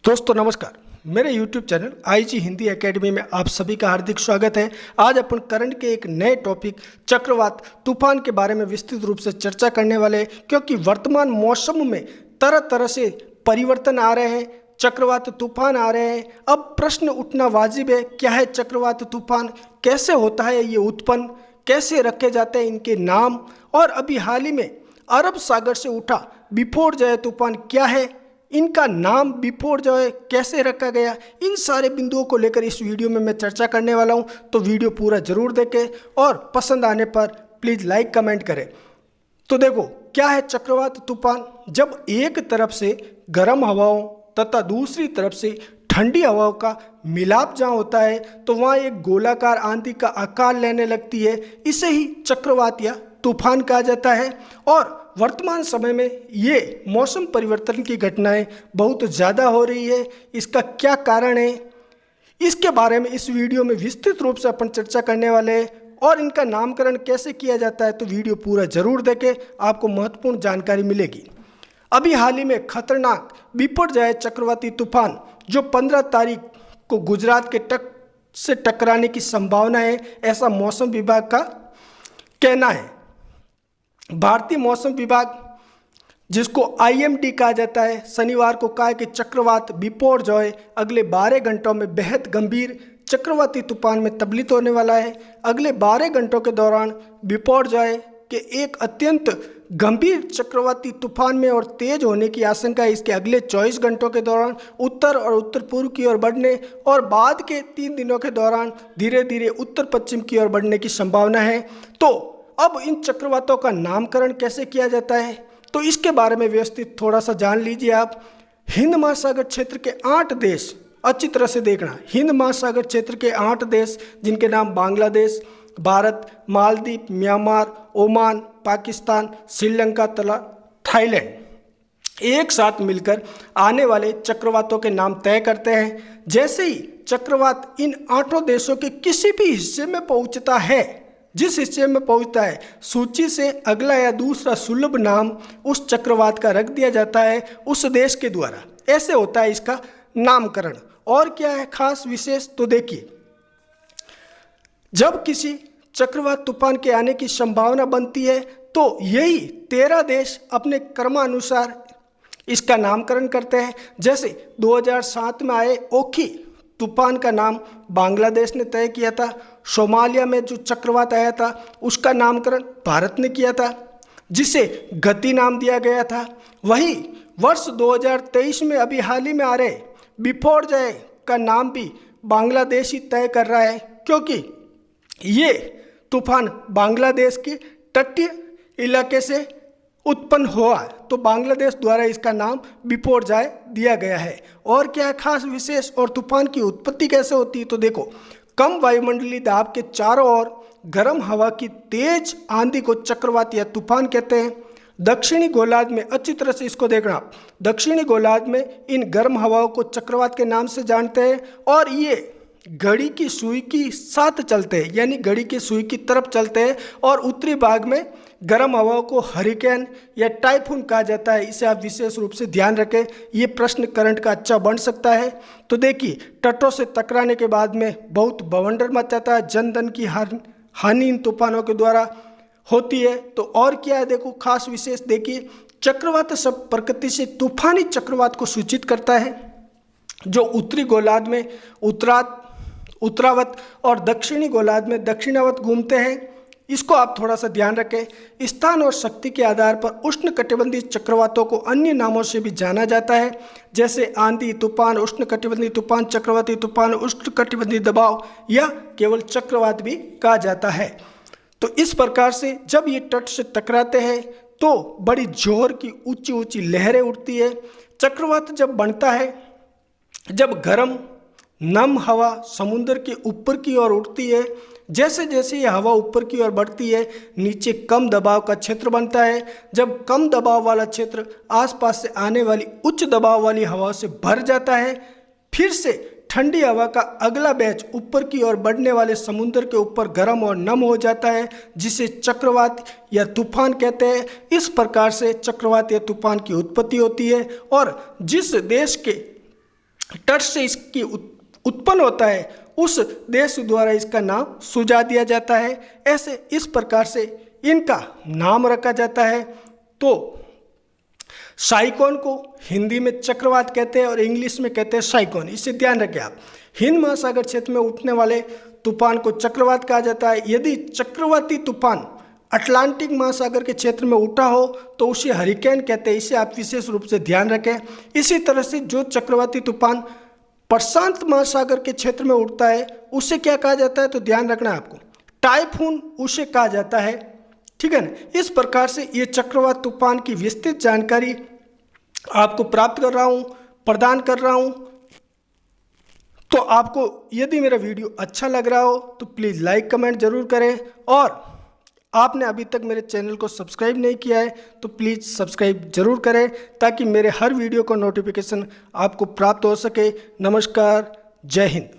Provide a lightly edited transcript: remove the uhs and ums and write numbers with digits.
दोस्तों नमस्कार। मेरे YouTube channel IG Hindi academy में आप सभी का हार्दिक स्वागत है। आज अपन करंट के एक नए टॉपिक चक्रवात तूफान के बारे में विस्तृत रूप से चर्चा करने वाले हैं, क्योंकि वर्तमान मौसम में तरह तरह से परिवर्तन आ रहे हैं, चक्रवात तूफान आ रहे हैं। अब प्रश्न उठना वाजिब है, क्या है चक्रवात तूफान, कैसे होता है ये उत्पन्न, कैसे रखे जाते हैं इनके नाम, और अभी हाल ही में अरब सागर से उठा बिपरजॉय तूफान क्या है, इनका नाम बिपरजॉय कैसे रखा गया, इन सारे बिंदुओं को लेकर इस वीडियो में मैं चर्चा करने वाला हूं। तो वीडियो पूरा जरूर देखें और पसंद आने पर प्लीज़ लाइक कमेंट करें। तो देखो क्या है चक्रवात तूफान। जब एक तरफ से गर्म हवाओं तथा दूसरी तरफ से ठंडी हवाओं का मिलाप जहाँ होता है तो वहाँ एक गोलाकार आंधी का आकार लेने लगती है। इसे ही चक्रवात या तूफान कहा जाता है। और वर्तमान समय में ये मौसम परिवर्तन की घटनाएं बहुत ज़्यादा हो रही है। इसका क्या कारण है, इसके बारे में इस वीडियो में विस्तृत रूप से अपन चर्चा करने वाले हैं। और इनका नामकरण कैसे किया जाता है तो वीडियो पूरा जरूर देखें, आपको महत्वपूर्ण जानकारी मिलेगी। अभी हाल ही में खतरनाक बिपरजॉय चक्रवाती तूफान जो 15 तारीख को गुजरात के तट से टकराने की संभावना है, ऐसा मौसम विभाग का कहना है। भारतीय मौसम विभाग, जिसको IMD कहा जाता है, शनिवार को कहा कि चक्रवात बिपरजॉय अगले 12 घंटों में बेहद गंभीर चक्रवाती तूफान में तब्दील होने वाला है। अगले 12 घंटों के दौरान बिपरजॉय के एक अत्यंत गंभीर चक्रवाती तूफान में और तेज होने की आशंका है। इसके अगले 24 घंटों के दौरान उत्तर और उत्तर पूर्व की ओर बढ़ने और बाद के 3 दिनों के दौरान धीरे धीरे उत्तर पश्चिम की ओर बढ़ने की संभावना है। तो अब इन चक्रवातों का नामकरण कैसे किया जाता है तो इसके बारे में व्यवस्थित थोड़ा सा जान लीजिए आप। हिंद महासागर क्षेत्र के 8 देश, अच्छी तरह से देखना, हिंद महासागर क्षेत्र के 8 देश जिनके नाम बांग्लादेश, भारत, मालदीव, म्यांमार, ओमान, पाकिस्तान, श्रीलंका तथा थाईलैंड एक साथ मिलकर आने वाले चक्रवातों के नाम तय करते हैं। जैसे ही चक्रवात इन 8 देशों के किसी भी हिस्से में पहुंचता है, जिस हिस्से में पहुंचता है, सूची से अगला या दूसरा सुलभ नाम उस चक्रवात का रख दिया जाता है उस देश के द्वारा। ऐसे होता है इसका नामकरण। और क्या है खास विशेष तो देखिए, जब किसी चक्रवात तूफान के आने की संभावना बनती है तो यही 13 देश अपने क्रमानुसार इसका नामकरण करते हैं। जैसे 2007 में आए ओखी तूफान का नाम बांग्लादेश ने तय किया था। सोमालिया में जो चक्रवात आया था उसका नामकरण भारत ने किया था, जिसे गति नाम दिया गया था। वही वर्ष 2023 में अभी हाल ही में आ रहे बिपरजॉय का नाम भी बांग्लादेश ही तय कर रहा है, क्योंकि ये तूफान बांग्लादेश के तटीय इलाके से उत्पन्न हुआ तो बांग्लादेश द्वारा इसका नाम बिपरजॉय दिया गया है। और क्या खास विशेष और तूफान की उत्पत्ति कैसे होती है तो देखो, कम वायुमंडलीय दाब के चारों ओर गर्म हवा की तेज आंधी को चक्रवात या तूफान कहते हैं। दक्षिणी गोलार्ध में, अच्छी तरह से इसको देखना, दक्षिणी गोलार्ध में इन गर्म हवाओं को चक्रवात के नाम से जानते हैं। और ये घड़ी की सुई की साथ चलते हैं, यानी घड़ी की सुई की तरफ चलते हैं। और उत्तरी भाग में गर्म हवाओं को हरिकेन या टाइफून कहा जाता है। इसे आप विशेष रूप से ध्यान रखें, ये प्रश्न करंट का अच्छा बन सकता है। तो देखिए, तटों से टकराने के बाद में बहुत बवंडर मच जाता है, जन धन की हानि इन तूफानों के द्वारा होती है। तो और क्या है देखो खास विशेष, देखिए चक्रवात शब्द प्रकृति से तूफानी चक्रवात को सूचित करता है, जो उत्तरी गोलार्ध में उत्तरावत और दक्षिणी गोलार्ध में दक्षिणावत घूमते हैं। इसको आप थोड़ा सा ध्यान रखें। स्थान और शक्ति के आधार पर उष्णकटिबंधीय चक्रवातों को अन्य नामों से भी जाना जाता है, जैसे आंधी तूफान, उष्णकटिबंधीय तूफान, चक्रवाती तूफान, उष्णकटिबंधीय दबाव या केवल चक्रवात भी कहा जाता है। तो इस प्रकार से जब ये तट से टकराते हैं तो बड़ी जोर की ऊंची ऊंची लहरें उठती है। चक्रवात जब बनता है, जब गर्म नम हवा समुद्र के ऊपर की ओर उठती है, जैसे जैसे ये हवा ऊपर की ओर बढ़ती है नीचे कम दबाव का क्षेत्र बनता है। जब कम दबाव वाला क्षेत्र आसपास से आने वाली उच्च दबाव वाली हवा से भर जाता है, फिर से ठंडी हवा का अगला बैच ऊपर की ओर बढ़ने वाले समुद्र के ऊपर गर्म और नम हो जाता है, जिसे चक्रवात या तूफान कहते हैं। इस प्रकार से चक्रवात या तूफान की उत्पत्ति होती है। और जिस देश के तट से इसकी उत्पन्न होता है उस देश द्वारा इसका नाम सुझा दिया जाता है। ऐसे इस प्रकार से इनका नाम रखा जाता है। तो साइक्लोन को हिंदी में चक्रवात कहते हैं और इंग्लिश में कहते हैं साइक्लोन। इसे ध्यान रखें आप। हिंद महासागर क्षेत्र में उठने वाले तूफान को चक्रवात कहा जाता है। यदि चक्रवाती तूफान अटलांटिक महासागर के क्षेत्र में उठा हो तो उसे हरिकेन कहते हैं। इसे आप विशेष रूप से ध्यान रखें। इसी तरह से जो चक्रवाती तूफान प्रशांत महासागर के क्षेत्र में उठता है उसे क्या कहा जाता है, तो ध्यान रखना है आपको, टाइफून उसे कहा जाता है। ठीक है ना। इस प्रकार से ये चक्रवात तूफान की विस्तृत जानकारी आपको प्राप्त कर रहा हूँ, प्रदान कर रहा हूँ। तो आपको यदि मेरा वीडियो अच्छा लग रहा हो तो प्लीज़ लाइक कमेंट जरूर करें, और आपने अभी तक मेरे चैनल को सब्सक्राइब नहीं किया है तो प्लीज़ सब्सक्राइब जरूर करें ताकि मेरे हर वीडियो का नोटिफिकेशन आपको प्राप्त हो सके। नमस्कार, जय हिंद।